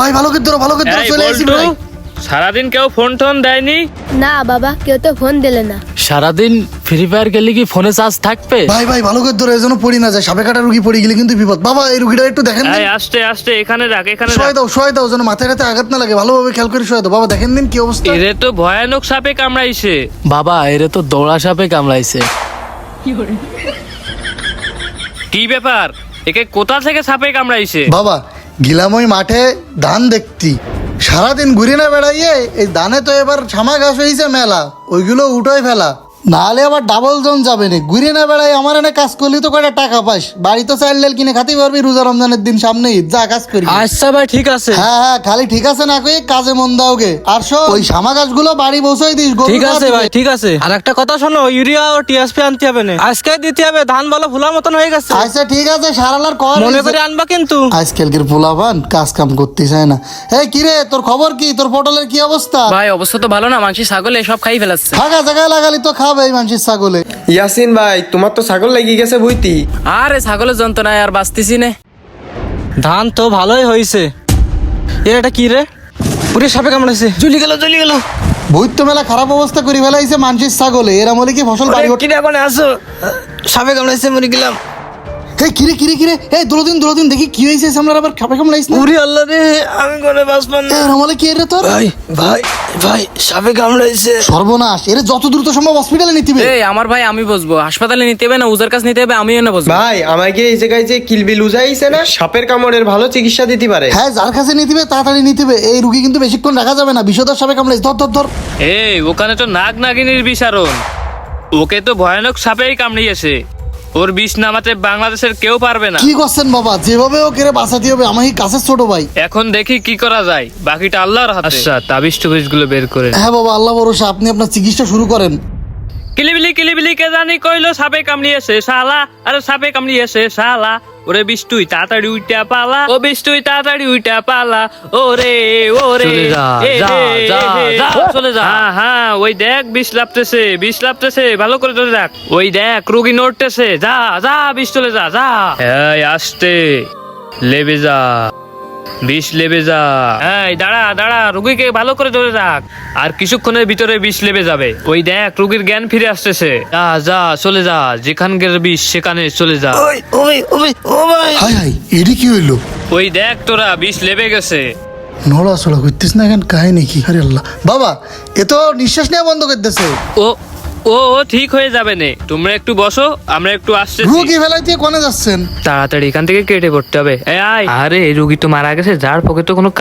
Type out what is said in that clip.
ভাই ভালো করে ধরো চলে আসি ভাই। সারাদিন কেউ ফোন টোন দেয়নি? না বাবা, কেউ তো ফোন দিলে না। সারাদিন ফ্রি ফায়ার গেলে কি ফোনে চার্জ থাকবে? ভাই ভালো করে ধরো, এজন্য পড়ি না যায়, সাপে কাটা রুগী পড়ে গেলে কিন্তু বিপদ। বাবা এই রুগীটা একটু দেখেন দিন। আস্তে আস্তে এখানে রাখ, এখানে শোয় দাও যেন মাথায় আঘাত না লাগে, ভালোভাবে খেয়াল করে শোয় দাও। বাবা দেখেন দিন কি অবস্থা। এরে তো ভয়ানক সাপে কামড়াইছে। বাবা এরে তো দৌড়া সাপে কামড়াইছে। কি ব্যাপার, একে কোথা থেকে সাপে কামড়াইছে? বাবা গিলাম ওই মাঠে ধান দেখতি, সারাদিন ঘুরে না বেড়াইয়ে এই ধানে তো এবার ছামা ঘাস হয়েছে মেলা, ওইগুলো উঠোয় ফেলা, নাহলে আবার ডাবল জন যাবে না। ঘুরে না বেড়াই আমার এনে কাজ করলি তো কয়টা টাকা পাস, বাড়ি তো চাল ডাল কিনে খাতে পারবি, রোজা রমজানের দিন সামনে ঈদ, যা কাজ করি। আচ্ছা ভাই ঠিক আছে। হ্যাঁ খালি ঠিক আছে না কই কাজে মন দাও গে। আর শোন ওই ছামা গাছগুলো বাড়ি বসাই দিস। ঠিক আছে ভাই ঠিক আছে। আর একটা কথা শোনো, ইউরিয়া ও টিএসপি আনতে হবে না, আজকে দিতে হবে। ধান বলো ফুলার মতন হয়ে গেছে। আচ্ছা ঠিক আছে, সারালার কর মনে করে আনবা কিন্তু। আজকালকের পোলাপান কাজ কাম করতে চায় না। এই কিরে তোর খবর কি, তোর পটলের কি অবস্থা? ভাই অবস্থা তো ভালো না, মাংসি ছাগল সব খাই ফেলাচ্ছে। ফাঁকা জায়গায় লাগালি তো খাবে এই মানুষের ছাগলে। ইয়াসিন ভাই তোমার তো ছাগল লেগে গেছে বুঝতি। আরে ছাগলের যন্ত্রণায় আর বাঁচতেছি না। ধান তো ভালোই হয়েছে। এটা কি রে, পুরো সাপে কামড়াইছে। জ্বলি গেল। বৈদ্য মেলা খারাপ অবস্থা করে ফেলাইছে মানুষের ছাগলে, এরা বলে কি ফসল বাড়ি কিরে এখন আসো, সাপে কামড়াইছে, মরে গেলাম। এই কিরে এই দোলদিন দেখি কি হয়েছে, আমরা আবার খাপে কামড়াইছ না। উরি আল্লাহ রে, আমি কোনে বাঁচবাম না। রমালে কি রে তোর? ভাই সাপে কামড়াইছে। সর্বনাশ, এর যত দ্রুত সম্ভব হসপিটালে নিতে হবে। এই আমার ভাই আমি বসবো, হাসপাতালে নিতে হবে না উজার কাছে নিতে হবে, আমিও না বসবো। ভাই আমাকে এই জায়গায় যে কিলবিল উজাইছে না, সাপের কামড়ের ভালো চিকিৎসা দিতে পারে। হ্যাঁ যার কাছে নিতে হবে তাড়াতাড়ি নিতে হবে, এই রুগী কিন্তু বেশিক্ষণ রাখা যাবে না, বিষধর সাপে কামড়াইছে। ধর এই ওখানে তো নাগ নাগিনীর বিচারণ, ওকে তো ভয়ানক সাপেই কামড়িয়েছে। ওর বিষ নামাতে বাংলাদেশের কেউ পারবে না। কি করছেন বাবা, যেভাবে ওকে বাঁচাতে হবে, আমি কাছের ছোট ভাই। এখন দেখি কি করা যায়, বাকিটা আল্লাহর হাতে। আচ্ছা তাবিজ টুবিজ গুলো বের করে। হ্যাঁ বাবা আল্লাহ ভরসা, আপনি আপনার চিকিৎসা শুরু করেন। কিলিবিলি কে জানি কইলো সাপে কামড়িয়েছে শালা, আরে সাপে কামড়িয়েছে শালা। ওরে বিষ্টুই তাড়াতাড়ি উইটা পালা, ও বিষ্টুই তাড়াতাড়ি উইটা পালা, ওরে চলে যা, চলে যা। হ্যাঁ ওই দেখ বিষ লাপতেছে, ভালো করে ধরে রাখ। ওই দেখ রোগী নড়তেছে, যা বিষ চলে যা। এই আস্তে লেবে যা, বিষ লেবে যা। এই দাঁড়া রুগীকে ভালো করে ধরে রাখ, আর কিছুক্ষণের ভিতরে বিষ লেবে যাবে। ওই দেখ রুগীর জ্ঞান ফিরে আসতেছে, যা চলে যা, যেখানকার বিষ সেখানে চলে যা। হাই এডি কি হইলো? ওই দেখ তোরা বিষ লেবে গেছে। নড়াচড়া করতিস না কেন, কাহিনী কি? আরে আল্লাহ, বাবা এ তো নিঃশ্বাস নেওয়া বন্ধ করতেছে। ও ঠিক হয়ে যাবে নে, তোমরা একটু বসো, আমরা একটু আসছি। রুগী ফেলাইতে কোনে যাচ্ছেন? তাড়াতাড়ি এখান থেকে কেটে পড়তে হবে। আরে এই রুগী তো মারা গেছে, যার পক্ষে তো কোনো